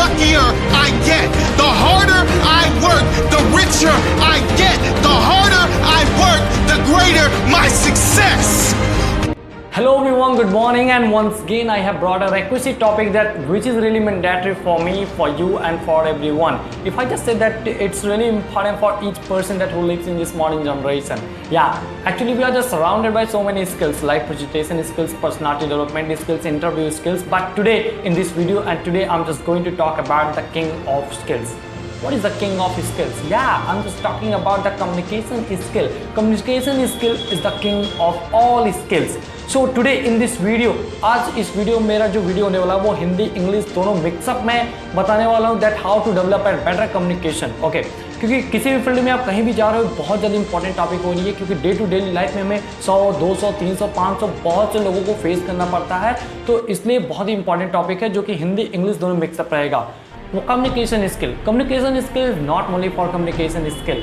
luckier I get. The harder I work, the richer I get. The harder I work, the greater my success. Hello everyone, good morning, and once again I have brought a requisite topic which is really mandatory for me, for you and for everyone. If I just say that it's really important for each person that who lives in this modern generation. Yeah, actually we are just surrounded by so many skills like presentation skills, personality development skills, interview skills, but today in this video I'm just going to talk about the king of skills. What is the king of skills? Yeah, I'm just talking about the communication skill. Communication skill is the king of all skills. So today in this video, आज इस video मेरा जो video होने वाला है वो Hindi English दोनों mix up में बताने वाला हूँ that how to develop a better communication. Okay, क्योंकि किसी भी फील्ड में आप कहीं भी जा रहे हो बहुत ज़्यादा इंपॉर्टेंट टॉपिक हो रही है, क्योंकि डे टू डेली लाइफ में हमें 100, 200, 300, 500 बहुत से लोगों को फेस करना पड़ता है, तो इसलिए बहुत ही इंपॉर्टेंट टॉपिक है जो कि हिंदी इंग्लिश दोनों मिक्सअप रहेगा. वो communication skill. Communication skill is not only for communication skill,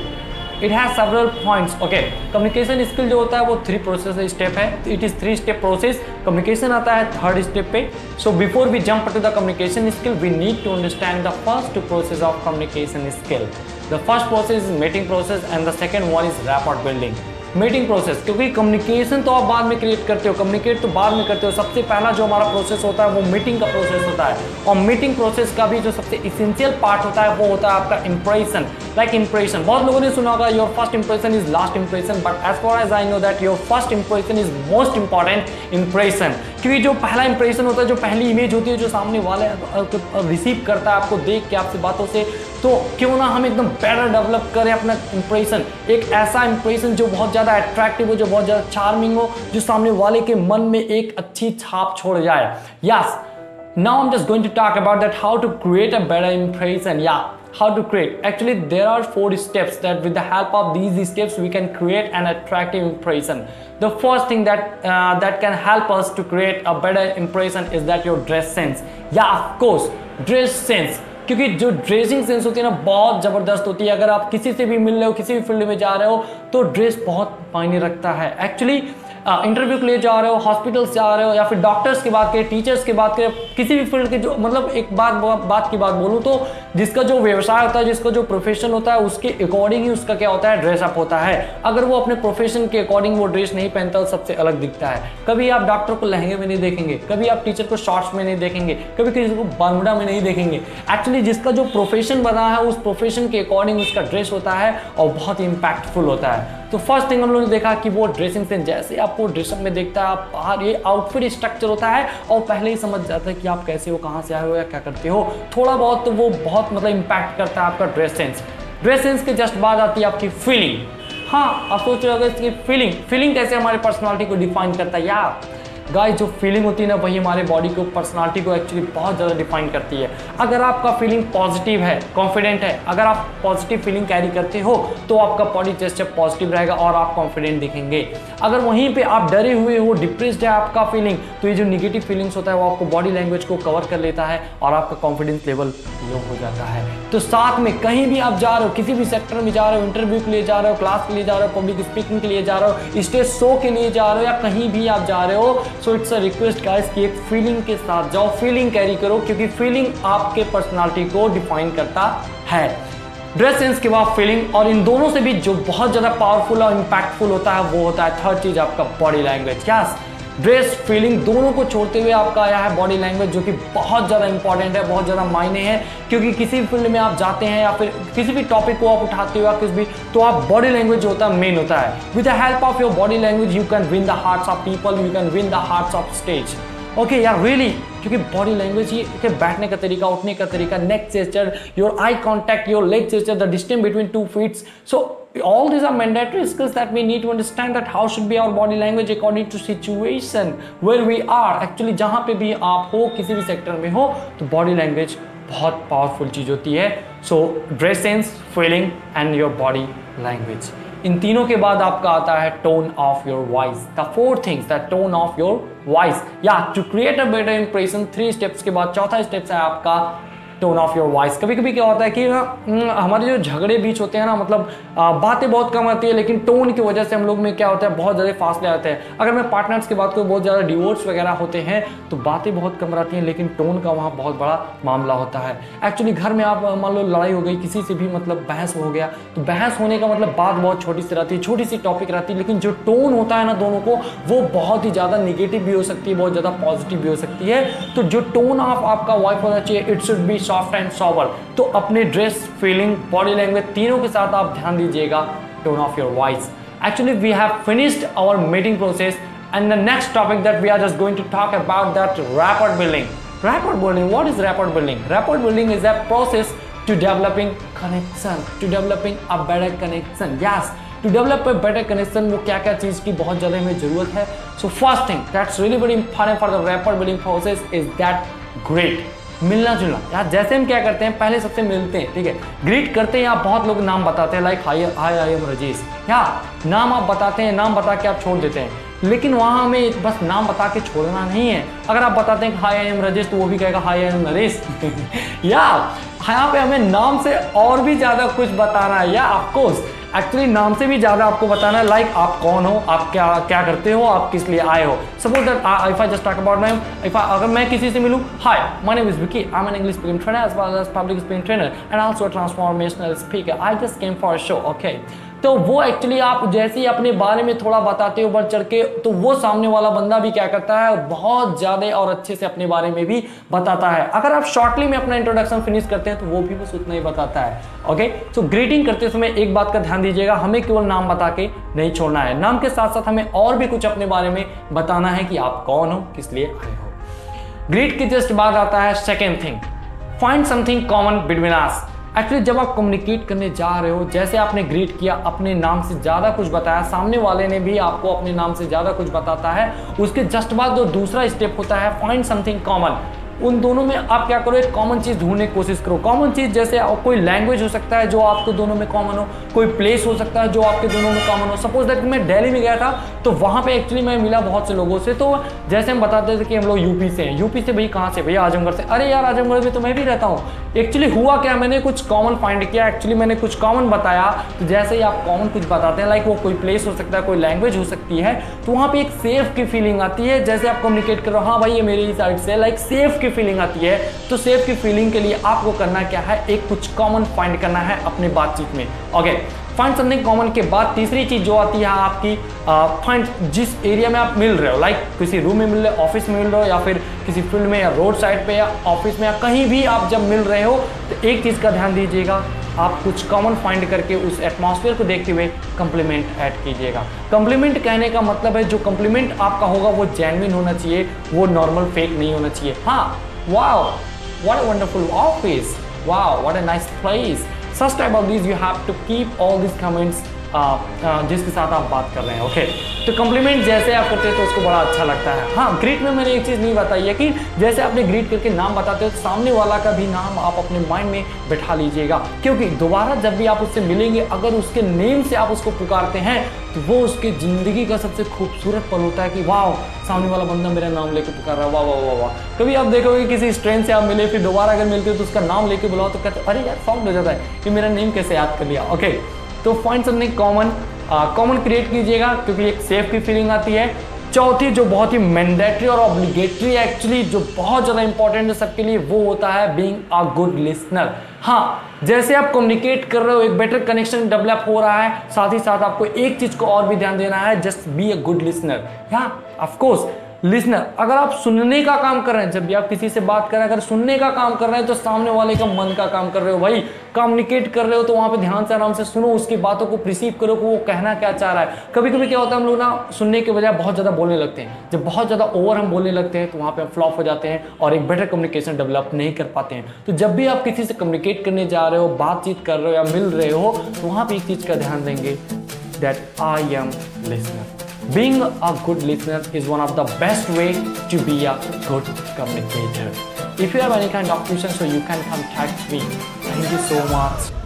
it has several points. Okay, communication skill जो होता है वो 3 प्रोसेस स्टेप है. It is 3 step process. Communication आता है 3rd स्टेप पे. So before we jump to the communication skill we need to understand the first process of communication skill. The first process is meeting process and the second one is rapport building. Meeting process, क्योंकि communication तो आप बाद में create करते हो, communicate तो बाद में करते हो. सबसे पहला जो हमारा प्रोसेस होता है वो मीटिंग का प्रोसेस होता है, और मीटिंग प्रोसेस का भी जो सबसे इसेंशियल पार्ट होता है वो होता है आपका इंप्रेशन. लाइक इंप्रेशन, बहुत लोगों ने सुना होगा your first impression is last impression, but as far as I know that your first impression is most important impression. क्योंकि जो पहला इंप्रेशन होता है, जो पहली इमेज होती है जो सामने वाले रिसीव करता है आपको देख के, आपसे बातों से, तो क्यों ना हम एकदम बेटर डेवलप करें अपना इंप्रेशन. एक ऐसा इंप्रेशन जो बहुत ज़्यादा अट्रैक्टिव हो, जो बहुत ज़्यादा चार्मिंग हो, जो सामने वाले के मन में एक अच्छी छाप छोड़ जाए. Yes, now I'm just going to talk about that how to create a better impression. Yeah, how to create. Actually there are 4 steps that with the help of these steps we can create an attractive impression. The first thing that can help us to create a better impression is that your dress sense. Yeah, of course, dress sense. क्योंकि जो dressing sense होती है ना बहुत ज़बरदस्त होती है. अगर आप किसी से भी मिल रहे हो, किसी भी फील्ड में जा रहे हो, तो ड्रेस बहुत मायने रखता है. एक्चुअली इंटरव्यू के लिए जा रहे हो, हॉस्पिटल्स जा रहे हो, या फिर डॉक्टर्स की बात करें, टीचर्स की बात करें, किसी भी फील्ड के जो मतलब एक बात की बात बोलूँ तो जिसका जो व्यवसाय होता है, जिसका जो प्रोफेशन होता है, उसके अकॉर्डिंग ही उसका क्या होता है, ड्रेसअप होता है. अगर वो अपने प्रोफेशन के अकॉर्डिंग वो ड्रेस नहीं पहनता, सबसे अलग दिखता है. कभी आप डॉक्टर को लहंगे में नहीं देखेंगे, कभी आप टीचर को शॉर्ट्स में नहीं देखेंगे, कभी किसी को बरमुडा में नहीं देखेंगे. एक्चुअली जिसका जो प्रोफेशन बना है उस प्रोफेशन के अकॉर्डिंग उसका ड्रेस होता है और बहुत ही इम्पैक्टफुल होता है. तो फर्स्ट थिंग हम लोगों ने देखा कि वो ड्रेसिंग सेंस, जैसे आपको ड्रेसअप में देखता है, आप बाहर ये आउटफिट स्ट्रक्चर होता है और पहले ही समझ जाता है कि आप कैसे हो, कहाँ से आए हो या क्या करते हो. थोड़ा बहुत तो वो बहुत मतलब इम्पैक्ट करता है आपका ड्रेस सेंस. ड्रेस सेंस के जस्ट बाद आती है आपकी फीलिंग. हाँ, आप सोच रहे हो इसकी फीलिंग कैसे हमारी पर्सनालिटी को डिफाइन करता है. यार गाइस, जो फीलिंग होती है ना वही हमारे बॉडी को, पर्सनालिटी को एक्चुअली बहुत ज़्यादा डिफाइन करती है. अगर आपका फीलिंग पॉजिटिव है, कॉन्फिडेंट है, अगर आप पॉजिटिव फीलिंग कैरी करते हो तो आपका बॉडी जेस्चर पॉजिटिव रहेगा और आप कॉन्फिडेंट दिखेंगे. अगर वहीं पे आप डरे हुए हो, डिप्रेस्ड है आपका फीलिंग, तो ये जो निगेटिव फीलिंग्स होता है वो आपको बॉडी लैंग्वेज को कवर कर लेता है और आपका कॉन्फिडेंस लेवल लो हो जाता है. तो साथ में कहीं भी आप जा रहे हो, किसी भी सेक्टर में जा रहे हो, इंटरव्यू के लिए जा रहे हो, क्लास के लिए जा रहे हो, पब्लिक स्पीकिंग के लिए जा रहे हो, स्टेज शो के लिए जा रहे हो, या कहीं भी आप जा रहे हो, so it's a request guys कि एक फीलिंग के साथ जाओ, फीलिंग कैरी करो, क्योंकि फीलिंग आपके पर्सनालिटी को डिफाइन करता है. ड्रेस सेंस के बाद फीलिंग, और इन दोनों से भी जो बहुत ज़्यादा पावरफुल और इम्पैक्टफुल होता है वो होता है 3rd चीज़ आपका body language. Yes, dress feeling दोनों को छोड़ते हुए आपका आया है बॉडी लैंग्वेज, जो कि बहुत ज़्यादा इंपॉर्टेंट है, बहुत ज़्यादा मायने हैं. क्योंकि किसी भी फील्ड में आप जाते हैं या फिर किसी भी टॉपिक को आप उठाते हो या किसी भी, तो आप बॉडी लैंग्वेज जो होता है मेन होता है. With the help of your body language you can win the hearts of people, you can win the hearts of stage. Okay यार, रियली, क्योंकि बॉडी लैंग्वेज ये बैठने का तरीका, उठने का तरीका, neck gesture, your eye contact, your leg gesture, the distance between 2 feet. So all these are mandatory skills that we need to understand that how should be our body language according to situation where we are. Actually जहाँ पे भी आप हो, किसी भी sector में हो, तो बॉडी लैंग्वेज बहुत पावरफुल चीज़ होती है. So dress sense, feeling and your body language. इन तीनों के बाद आपका आता है tone of your voice. The 4 things, the tone of your voice. या to create a better impression, 3 steps के बाद चौथा स्टेप्स है आपका टोन ऑफ योर वॉइस। कभी कभी क्या होता है कि हमारे जो झगड़े बीच होते हैं ना, मतलब बातें बहुत कम आती है, लेकिन टोन की वजह से हम लोग में क्या होता है, बहुत ज़्यादा फासले आते हैं। अगर मैं पार्टनर्स की बात करूँ, बहुत ज़्यादा डिवोर्स वगैरह होते हैं तो बातें बहुत कम रहती हैं, लेकिन टोन का वहाँ बहुत बड़ा मामला होता है। एक्चुअली घर में आप मान लो लड़ाई हो गई, किसी से भी मतलब बहस हो गया, तो बहस होने का मतलब बात बहुत छोटी सी रहती है, छोटी सी टॉपिक रहती है, लेकिन जो टोन होता है ना दोनों को, वो बहुत ही ज़्यादा निगेटिव भी हो सकती है, बहुत ज़्यादा पॉजिटिव भी हो सकती है। तो जो टोन ऑफ आपका वाइफ होना चाहिए, it should be soft and sober. तो अपने ड्रेस, फीलिंग, बॉडी लैंग्वेज तीनों के साथ आप ध्यान दीजिएगा tone of your voice. Actually, we have finished our meeting process, and the next topic that we are just going to talk about that rapport building. Rapport building. What is rapport building? Rapport building is a process to developing connection, to developing a better connection. Yes, to develop a better connection, वो क्या क्या चीज़ की बहुत ज़्यादा हमें ज़रूरत है। So first thing that's really very important for the rapport building process is that greet. मिलना जुलना। यार जैसे हम क्या करते हैं, पहले सबसे मिलते हैं, ठीक है, ग्रीट करते हैं। यहाँ बहुत लोग नाम बताते हैं, like hi I am Rajesh, या नाम आप बताते हैं, नाम बता के आप छोड़ देते हैं। लेकिन वहाँ हमें बस नाम बता के छोड़ना नहीं है। अगर आप बताते हैं कि हाय आई एम राजेश, तो वो भी कहेगा हाय आई एम नरेश। या यहाँ पे हमें नाम से और भी ज़्यादा कुछ बताना है, या ऑफकोर्स एक्चुअली नाम से भी ज़्यादा आपको बताना है, लाइक आप कौन हो, आप क्या क्या करते हो, आप किस लिए आए हो। Suppose that if I just talk about my, अगर मैं किसी से मिलूँ, hi my name is Vicky, I am an English speaking trainer as well as public speaking trainer and also a transformational speaker, I just came for a show, okay. तो वो actually आप जैसे ही अपने बारे में थोड़ा बताते हो बढ़ चढ़ के, तो वो सामने वाला बंदा भी क्या करता है, बहुत ज़्यादा और अच्छे से अपने बारे में भी बताता है। अगर आप शॉर्टली में अपना इंट्रोडक्शन फिनिश करते हैं तो वो भी बस उतना ही बताता है, ओके। सो ग्रीटिंग करते समय एक बात का ध्यान दीजिएगा, हमें केवल नाम बता के नहीं छोड़ना है, नाम के साथ साथ हमें और भी कुछ अपने बारे में बताना है कि आप कौन हो, किस लिए आए हो। ग्रीट के जस्ट बाद आता है second thing, find something common between us. Actually जब आप कम्युनिकेट करने जा रहे हो, जैसे आपने ग्रीट किया, अपने नाम से ज़्यादा कुछ बताया, सामने वाले ने भी आपको अपने नाम से ज़्यादा कुछ बताता है, उसके जस्ट बाद जो दूसरा स्टेप होता है फाइंड समथिंग कॉमन। उन दोनों में आप क्या करो, एक कॉमन चीज़ ढूंढने की कोशिश करो। कॉमन चीज़ जैसे कोई लैंग्वेज हो सकता है जो आपके दोनों में कॉमन हो, कोई प्लेस हो सकता है जो आपके दोनों में कॉमन हो। सपोज दैट मैं दिल्ली में गया था, तो वहाँ पे एक्चुअली मैं मिला बहुत से लोगों से, तो जैसे हम बताते थे कि हम लोग यूपी से हैं, यूपी से भाई कहाँ से, भैया आजमगढ़ से, अरे यार आजमगढ़ में तो मैं भी रहता हूँ। एक्चुअली हुआ क्या, मैंने कुछ कॉमन फाइंड किया, एक्चुअली मैंने कुछ कॉमन बताया। तो जैसे ही आप कॉमन कुछ बताते हैं, लाइक वो कोई प्लेस हो सकता है, कोई लैंग्वेज हो सकती है, तो वहाँ पे एक सेफ की फीलिंग आती है। जैसे आप कम्युनिकेट करो, हाँ भाई ये मेरी साइड से, लाइक सेफ की फीलिंग आती है। तो सेफ की फीलिंग के लिए आपको करना क्या है, एक कुछ कॉमन फाइंड करना है अपने बातचीत में, ओके। फाइंड समथिंग कॉमन के बाद तीसरी चीज जो आती है आपकी, फाइंड जिस एरिया में आप मिल रहे हो, लाइक किसी रूम में मिल रहे हो, ऑफिस में मिल रहे हो, या फिर किसी फील्ड में, या रोड साइड पे, या ऑफिस में, या कहीं भी आप जब मिल रहे हो, तो एक चीज का ध्यान दीजिएगा, आप कुछ कॉमन फाइंड करके उस एटमॉस्फेयर को देखते हुए कम्प्लीमेंट ऐड कीजिएगा। कम्प्लीमेंट कहने का मतलब है, जो कम्प्लीमेंट आपका होगा वो जेन्युइन होना चाहिए, वो नॉर्मल फेक नहीं होना चाहिए। हाँ, wow what a wonderful office, wow what a nice place, such type of these you have to keep all these comments जिसके साथ आप बात कर रहे हैं, ओके। तो कम्प्लीमेंट जैसे आप करते हैं तो उसको बड़ा अच्छा लगता है। हाँ, ग्रीट में मैंने एक चीज़ नहीं बताई है कि जैसे आपने ग्रीट करके नाम बताते हो, तो सामने वाला का भी नाम आप अपने माइंड में बैठा लीजिएगा, क्योंकि दोबारा जब भी आप उससे मिलेंगे, अगर उसके नेम से आप उसको पुकारते हैं, तो वो उसकी ज़िंदगी का सबसे खूबसूरत पल होता है कि वाह, सामने वाला बंदा मेरा नाम लेके पुकार रहा है, वाह वाह वाह वाह। कभी आप देखोगे किसी स्ट्रेंज से आप मिले, फिर दोबारा अगर मिलते हो तो उसका नाम लेके बुलाओ, तो कहते अरे यार सॉफ्ट हो जाता है कि मेरा नेम कैसे याद कर लिया, ओके। तो find something common, common create कीजिएगा, क्योंकि एक सेफ की फीलिंग आती है। चौथी जो बहुत ही मैंडेटरी और ऑब्लिगेटरी एक्चुअली जो बहुत ज़्यादा इंपॉर्टेंट है सबके लिए, वो होता है बीइंग अ गुड लिसनर। हाँ, जैसे आप कम्युनिकेट कर रहे हो, एक बेटर कनेक्शन डेवलप हो रहा है, साथ ही साथ आपको एक चीज़ को और भी ध्यान देना है, just be a good listener. हाँ, ऑफ कोर्स लिसनर, अगर आप सुनने का काम कर रहे हैं, जब भी आप किसी से बात कर रहे हैं, अगर सुनने का काम कर रहे हैं, तो सामने वाले का मन का काम कर रहे हो भाई। कम्युनिकेट कर रहे हो तो वहाँ पे ध्यान से आराम से सुनो, उसकी बातों को प्रिसीव करो कि वो कहना क्या चाह रहा है। कभी कभी क्या होता है, हम लोग ना सुनने के बजाय बहुत ज़्यादा बोलने लगते हैं। जब बहुत ज़्यादा ओवर हम बोलने लगते हैं, तो वहाँ पे हम फ्लॉप हो जाते हैं और एक बेटर कम्युनिकेशन डेवलप नहीं कर पाते हैं। तो जब भी आप किसी से कम्युनिकेट करने जा रहे हो, बातचीत कर रहे हो या मिल रहे हो, तो वहाँ पर एक चीज़ का ध्यान देंगे, that I am listener. Being a good listener is one of the best way to be a good communicator. If you have any kind of questions, so you can contact me. Thank you so much.